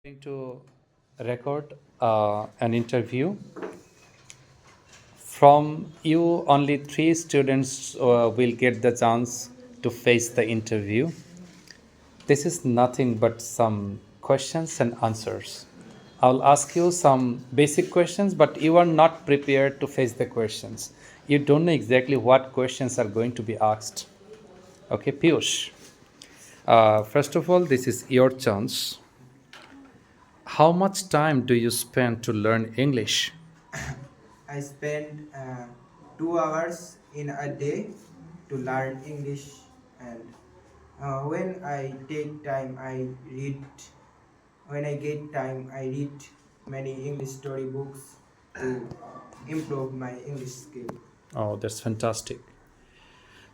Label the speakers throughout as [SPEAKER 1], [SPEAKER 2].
[SPEAKER 1] Going to record an interview. From you, only three students will get the chance to face the interview. This is nothing but some questions and answers. I'll ask you some basic questions, but you are not prepared to face the questions. You don't know exactly what questions are going to be asked. Okay, Piyush. First of all, this is your chance. How much time do you spend to learn English?
[SPEAKER 2] I spend 2 hours in a day to learn English, and when I take time, I read. When I get time, I read many English storybooks to improve my English skill.
[SPEAKER 1] Oh, that's fantastic.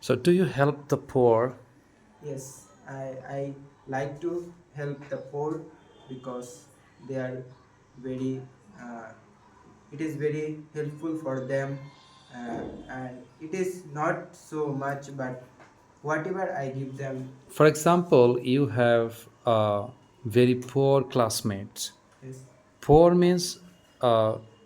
[SPEAKER 1] So, do you help the poor?
[SPEAKER 2] Yes, I like to help the poor because they are very. It is very helpful for them, and it is not so much, but whatever I give them.
[SPEAKER 1] For example, you have very poor classmates.
[SPEAKER 2] Yes,
[SPEAKER 1] Poor means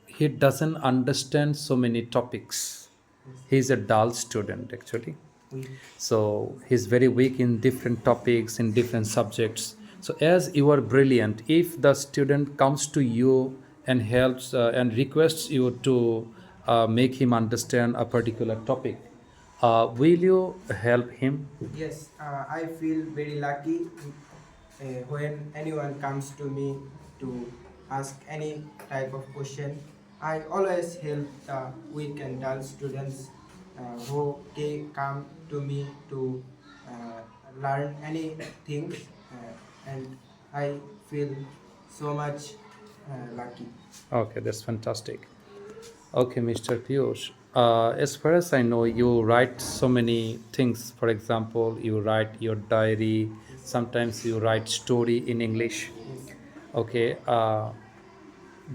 [SPEAKER 1] he doesn't understand so many topics.
[SPEAKER 2] yes,
[SPEAKER 1] He's a dull student actually.
[SPEAKER 2] we.
[SPEAKER 1] So he's very weak in different topics, in different subjects. So as you are brilliant, if the student comes to you and helps and requests you to make him understand a particular topic, will you help him?
[SPEAKER 2] Yes, I feel very lucky when anyone comes to me to ask any type of question. I always help the weak and dull students who come to me to uh, learn anything, and I feel so much lucky.
[SPEAKER 1] Okay, that's fantastic. Okay, Mr. Piyush. As far as I know, you write so many things. For example, you write your diary.
[SPEAKER 2] Yes,
[SPEAKER 1] Sometimes you write story in English.
[SPEAKER 2] yes.
[SPEAKER 1] Okay.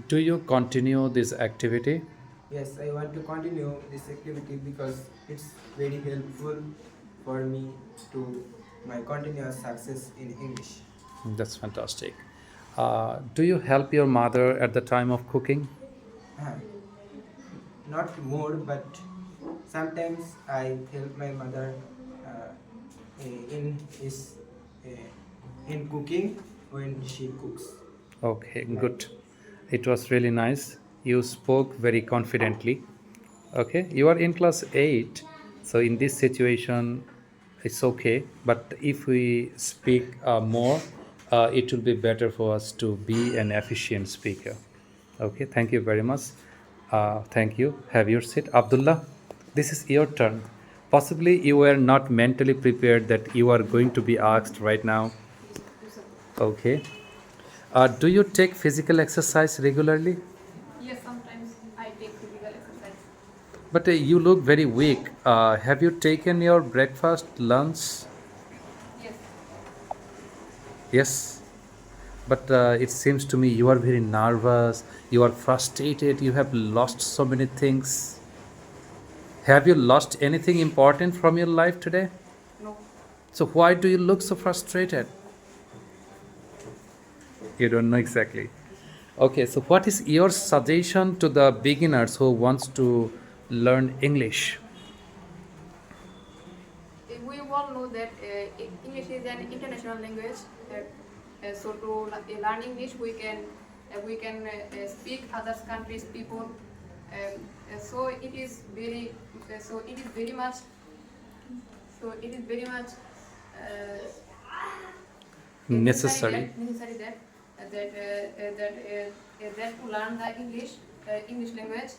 [SPEAKER 1] Do you continue this activity?
[SPEAKER 2] Yes, I want to continue this activity because it's very helpful for me to my continuous success in English.
[SPEAKER 1] That's fantastic. Do you help your mother at the time of cooking?
[SPEAKER 2] Uh, Not more, but sometimes I help my mother uh, in his in cooking when she cooks.
[SPEAKER 1] Okay,
[SPEAKER 2] Like
[SPEAKER 1] good. It was really nice. You spoke very confidently. Okay, you are in class 8, so in this situation, it's okay. But if we speak more, it will be better for us to be an efficient speaker. Okay, thank you very much. Thank you. Have your seat. Abdullah, this is your turn. Possibly you were not mentally prepared that you are going to be asked right now. Okay. Do you take physical exercise regularly?
[SPEAKER 3] Yes, sometimes I take physical exercise.
[SPEAKER 1] But you look very weak. Have you taken your breakfast, lunch?
[SPEAKER 3] Yes,
[SPEAKER 1] Yes. But it seems to me you are very nervous, you are frustrated, you have lost so many things. Have you lost anything important from your life today?
[SPEAKER 3] no.
[SPEAKER 1] So why do you look so frustrated? You don't know exactly. Okay, so what is your suggestion to the beginners who wants to learn English?
[SPEAKER 3] We all know that English is an international language. So to learn English, we can speak other countries people. So it is very so it is very much so it is very much
[SPEAKER 1] Necessary.
[SPEAKER 3] necessary that to learn the English language.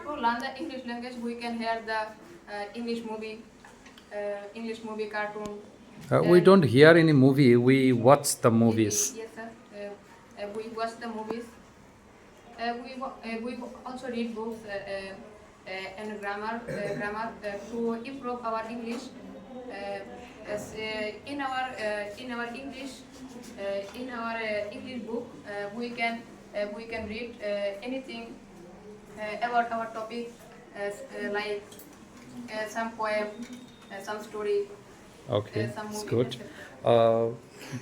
[SPEAKER 3] To learn the English language, we can hear the English movie cartoon.
[SPEAKER 1] We
[SPEAKER 3] And
[SPEAKER 1] don't hear any movie, we watch the movies.
[SPEAKER 3] yes, sir. We watch the movies. We also read books and grammar to improve our English. In our English book, we can read anything about our topic, like some poem, some story.
[SPEAKER 1] Okay,
[SPEAKER 3] some
[SPEAKER 1] it's
[SPEAKER 3] movie,
[SPEAKER 1] good.
[SPEAKER 3] etc.
[SPEAKER 1] Uh,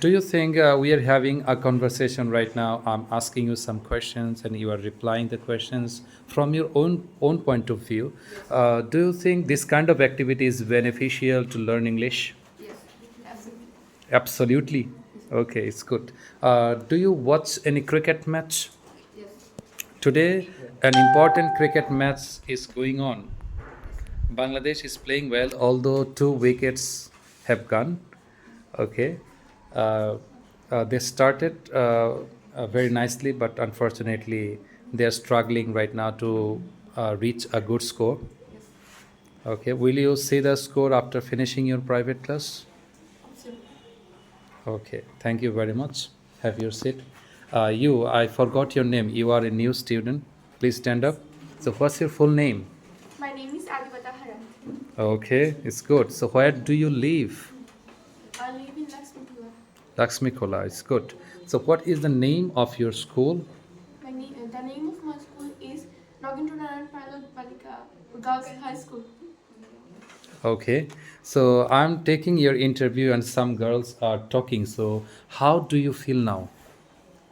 [SPEAKER 1] do you think we are having a conversation right now? I'm asking you some questions, and you are replying the questions from your own point of view.
[SPEAKER 3] Yes.
[SPEAKER 1] Do you think this kind of activity is beneficial to learn English?
[SPEAKER 3] Yes, absolutely.
[SPEAKER 1] Absolutely. Okay, it's good. Do you watch any cricket match?
[SPEAKER 3] Yes.
[SPEAKER 1] Today,
[SPEAKER 2] Yeah.
[SPEAKER 1] an important cricket match is going on. Bangladesh is playing well, although two wickets have gone. Okay. Uh, they started very nicely, but unfortunately, they are struggling right now to reach a good score.
[SPEAKER 3] Yes.
[SPEAKER 1] Okay. Will you see the score after finishing your private class?
[SPEAKER 3] Absolutely.
[SPEAKER 1] Okay. Thank you very much. Have your seat. I forgot your name. You are a new student. Please stand up. So, what's your full name?
[SPEAKER 4] My name is Adivata Haran.
[SPEAKER 1] Okay, it's good. So, where do you live?
[SPEAKER 4] I live in Lakshmipura.
[SPEAKER 1] Lakshmi Kola, it's good. So, what is the name of your school?
[SPEAKER 4] The name of my school is Nagendra Pilot Balika Girls High School.
[SPEAKER 1] Okay, so I'm taking your interview and some girls are talking. So, how do you feel now?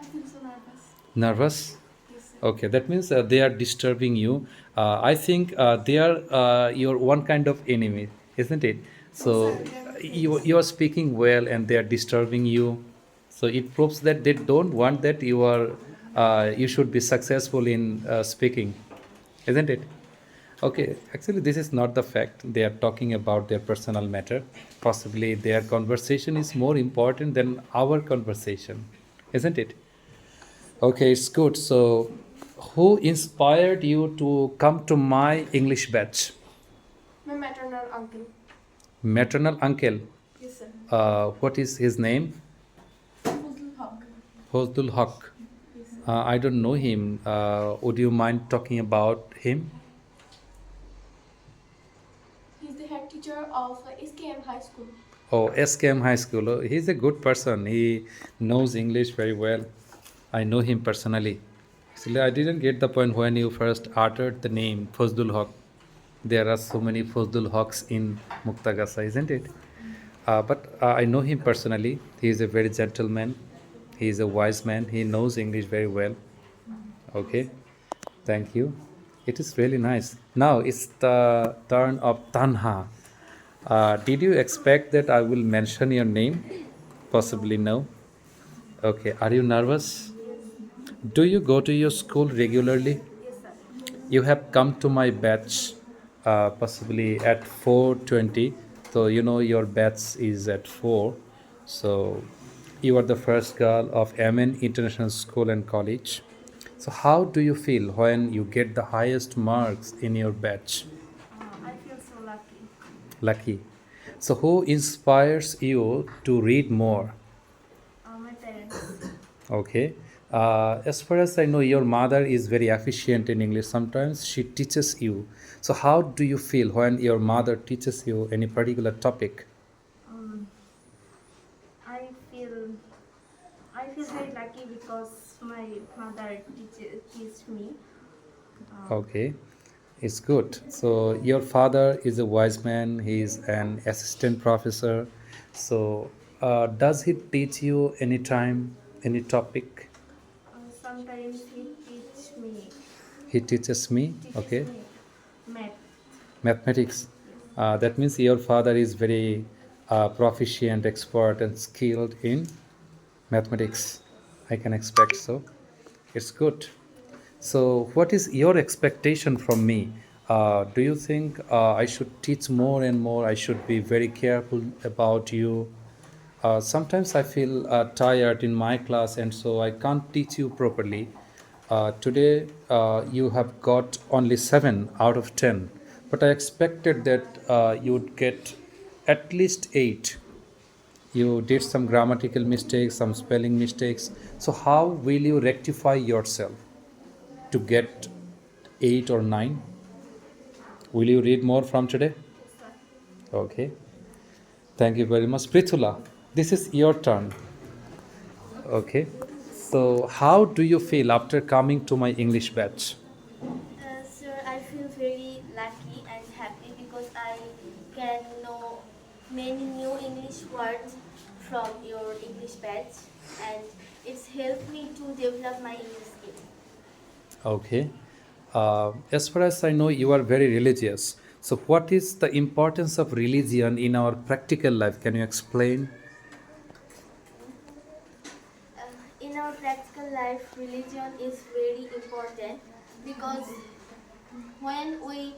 [SPEAKER 4] I feel so nervous.
[SPEAKER 1] Nervous?
[SPEAKER 4] Yes, sir.
[SPEAKER 1] Okay, that means they are disturbing you. I think they are your one kind of enemy, isn't it?
[SPEAKER 4] No,
[SPEAKER 1] So,
[SPEAKER 4] sir, they are my
[SPEAKER 1] you are speaking well and they are disturbing you. So, it proves that they don't want that you should be successful in speaking, isn't it? Okay, actually, this is not the fact. They are talking about their personal matter. Possibly their conversation is more important than our conversation, isn't it? Okay, it's good. So, who inspired you to come to my English batch?
[SPEAKER 4] My maternal uncle.
[SPEAKER 1] Maternal uncle.
[SPEAKER 4] Yes, sir.
[SPEAKER 1] What is his name?
[SPEAKER 4] Fuzul Haq.
[SPEAKER 1] Hozdul Haq.
[SPEAKER 4] Yes, sir.
[SPEAKER 1] I don't know him. Would you mind talking about him?
[SPEAKER 4] He's the head teacher of SKM High School.
[SPEAKER 1] Oh, SKM High School. Oh, he's a good person. He knows English very well. I know him personally. Actually, I didn't get the point when you first uttered the name Fazlul Haq. There are so many Fazlul Haqs in Muktagasa, isn't it? But I know him personally. He is a very gentleman. He is a wise man. He knows English very well. Okay, thank you. It is really nice. Now it's the turn of Tanha. Did you expect that I will mention your name? Possibly no. Okay, are you nervous? Do you go to your school regularly?
[SPEAKER 4] Yes, sir.
[SPEAKER 1] You have come to my batch possibly at 4:20. So you know your batch is at 4. So you are the first girl of MN International School and College. So how do you feel when you get the highest marks in your batch?
[SPEAKER 4] I feel so lucky.
[SPEAKER 1] Lucky. So who inspires you to read more?
[SPEAKER 4] My parents.
[SPEAKER 1] Okay. As far as I know, your mother is very efficient in English. Sometimes she teaches you. So, how do you feel when your mother teaches you any particular topic?
[SPEAKER 4] Um, I feel I feel very lucky because my mother teaches me.
[SPEAKER 1] Okay, it's good. So, your father is a wise man, he is an assistant professor. So, does he teach you anytime, any topic?
[SPEAKER 4] Sometimes he
[SPEAKER 1] He teaches me.
[SPEAKER 4] teaches
[SPEAKER 1] Okay,
[SPEAKER 4] me math.
[SPEAKER 1] mathematics. That means your father is very proficient, expert, and skilled in mathematics. I can expect so. It's good. So, what is your expectation from me? Do you think I should teach more and more? I should be very careful about you. Sometimes I feel tired in my class, and so I can't teach you properly. Today, you have got only 7 out of 10, but I expected that you would get at least 8. You did some grammatical mistakes, some spelling mistakes. So, how will you rectify yourself to get 8 or 9? Will you read more from today? Okay. Thank you very much. Prithula, this is your turn. Okay. So, how do you feel after coming to my English batch?
[SPEAKER 5] Sir, I feel very lucky and happy because I can know many new English words from your English batch, and it's helped me to develop my English skill.
[SPEAKER 1] Okay. As far as I know, you are very religious. So, what is the importance of religion in our practical life? Can you explain?
[SPEAKER 5] In our practical life, religion is very important because when we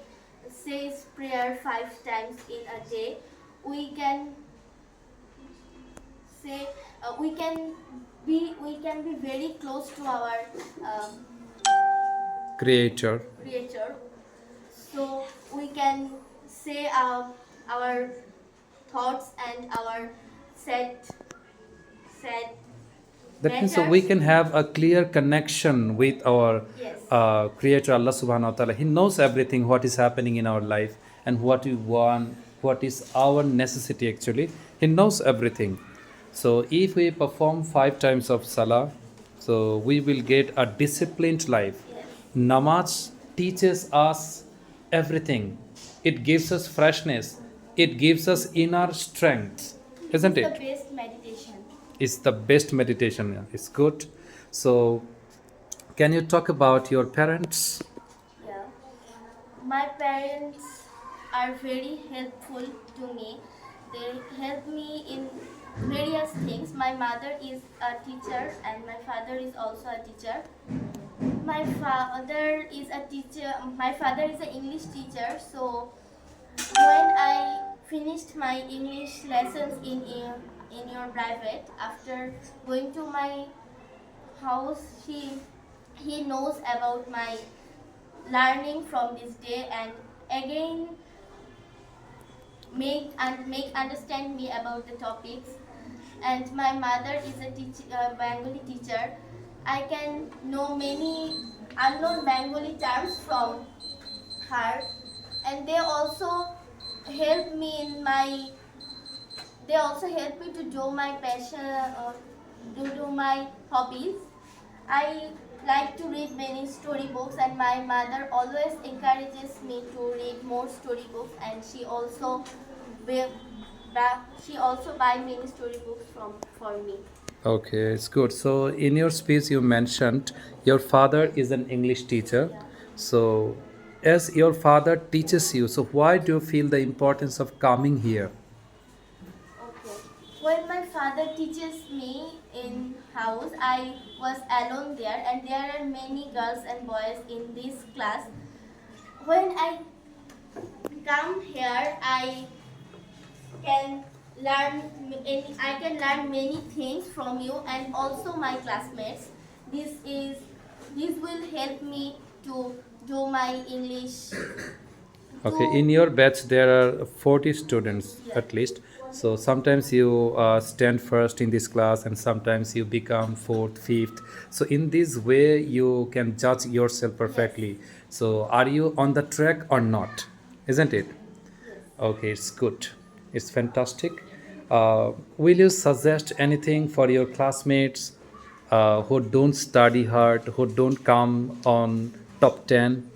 [SPEAKER 5] say prayer 5 times in a day, we can say we can be very close to our um,
[SPEAKER 1] Creator.
[SPEAKER 5] creator, so we can say our thoughts and our sad
[SPEAKER 1] That means so we
[SPEAKER 5] matters.
[SPEAKER 1] can have a clear connection with our
[SPEAKER 5] Yes.
[SPEAKER 1] Creator Allah Subhanahu wa Taala. He knows everything what is happening in our life and what we want, what is our necessity actually. He knows everything. So if we perform 5 times of Salah, so we will get a disciplined life.
[SPEAKER 5] Yes.
[SPEAKER 1] Namaz teaches us everything. It gives us freshness. It gives us inner strength, isn't
[SPEAKER 5] It's
[SPEAKER 1] it?
[SPEAKER 5] the best meditation.
[SPEAKER 1] It's the best meditation. Yeah. It's good. So, can you talk about your parents?
[SPEAKER 5] Yeah. My parents are very helpful to me. They help me in various things. My mother is a teacher and my father is also a teacher. My father is a teacher. My father is an English teacher. So when I finished my English lessons in your private, after going to my house, he knows about my learning from this day and again make understand me about the topics. And my mother is a Bengali teacher. I can know many unknown Bengali terms from her, and help me in my they also help me to do my passion, to do my hobbies. I like to read many storybooks, and my mother always encourages me to read more storybooks, and will, she also buy many storybooks for me.
[SPEAKER 1] Okay, it's good. So, in your speech, you mentioned your father is an English teacher.
[SPEAKER 5] Yeah.
[SPEAKER 1] So, as your father teaches you, so why do you feel the importance of coming here?
[SPEAKER 5] Okay. When my father teaches me in house, I was alone there, and there are many girls and boys in this class. When I come here, can I can learn many things from you and also my classmates. This is this will help me to do my English.
[SPEAKER 1] Okay,
[SPEAKER 5] To
[SPEAKER 1] in your batch there are 40 students
[SPEAKER 5] Yeah.
[SPEAKER 1] at least. So sometimes you stand first in this class, and sometimes you become fourth, fifth. So in this way, you can judge yourself perfectly. So are you on the track or not? Isn't it?
[SPEAKER 5] Yes.
[SPEAKER 1] Okay, it's good. It's fantastic. Will you suggest anything for your classmates who don't study hard, who don't come on top 10?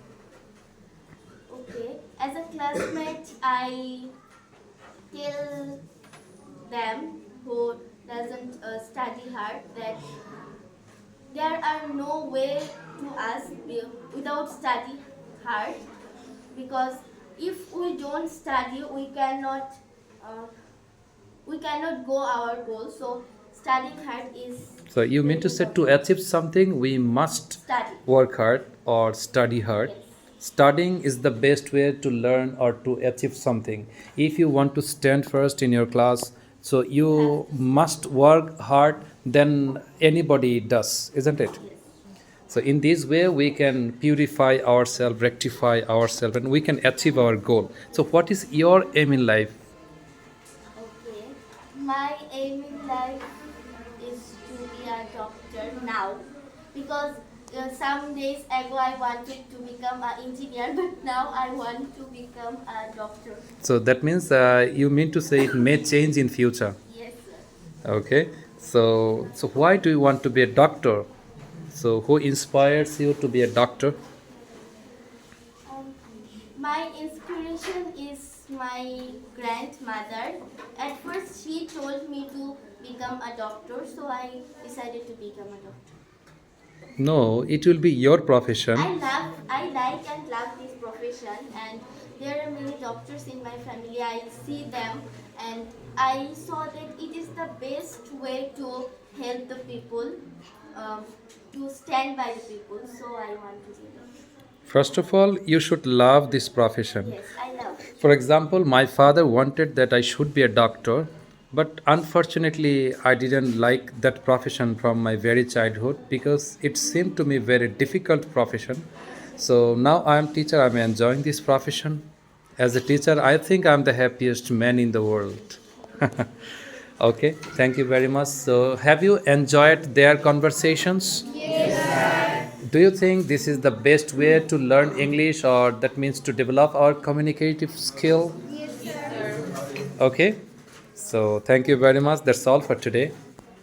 [SPEAKER 5] Okay. As a classmate, I tell them who doesn't study hard that there are no way to us without study hard, because if we don't study uh, we cannot go our goal. So studying hard is
[SPEAKER 1] So you mean
[SPEAKER 5] very
[SPEAKER 1] to say to
[SPEAKER 5] important.
[SPEAKER 1] achieve something, we must
[SPEAKER 5] Study.
[SPEAKER 1] work hard or study hard.
[SPEAKER 5] Yes.
[SPEAKER 1] Studying is the best way to learn or to achieve something. If you want to stand first in your class, so you
[SPEAKER 5] Have to
[SPEAKER 1] must work hard than anybody does, isn't it?
[SPEAKER 5] Yes.
[SPEAKER 1] So in this way, we can purify ourselves, rectify ourselves, and we can achieve our goal. So what is your aim in life?
[SPEAKER 5] Okay. My aim in life is to be a doctor now, because some days ago I wanted to become an engineer, but now I want to become a doctor.
[SPEAKER 1] So that means you mean to say it may change in future.
[SPEAKER 5] Yes, sir.
[SPEAKER 1] Okay. So why do you want to be a doctor? So who inspires you to be a doctor?
[SPEAKER 5] Um, my inspiration is my grandmother. At first, she told me to become a doctor, so I decided to become a doctor.
[SPEAKER 1] No, it will be your profession.
[SPEAKER 5] I like and love this profession, and there are many doctors in my family. I see them, and I saw that it is the best way to help the people, um, to stand by the people. So I want to do that.
[SPEAKER 1] First of all, you should love this profession.
[SPEAKER 5] Yes, I love it.
[SPEAKER 1] For example, my father wanted that I should be a doctor, but unfortunately, I didn't like that profession from my very childhood because it seemed to me very difficult profession. So now I am teacher. I'm enjoying this profession. As a teacher, I think I'm the happiest man in the world. Okay, thank you very much. So, have you enjoyed their conversations? Do you think this is the best way to learn English, or that means to develop our communicative skill? Okay, so thank you very much. That's all for today.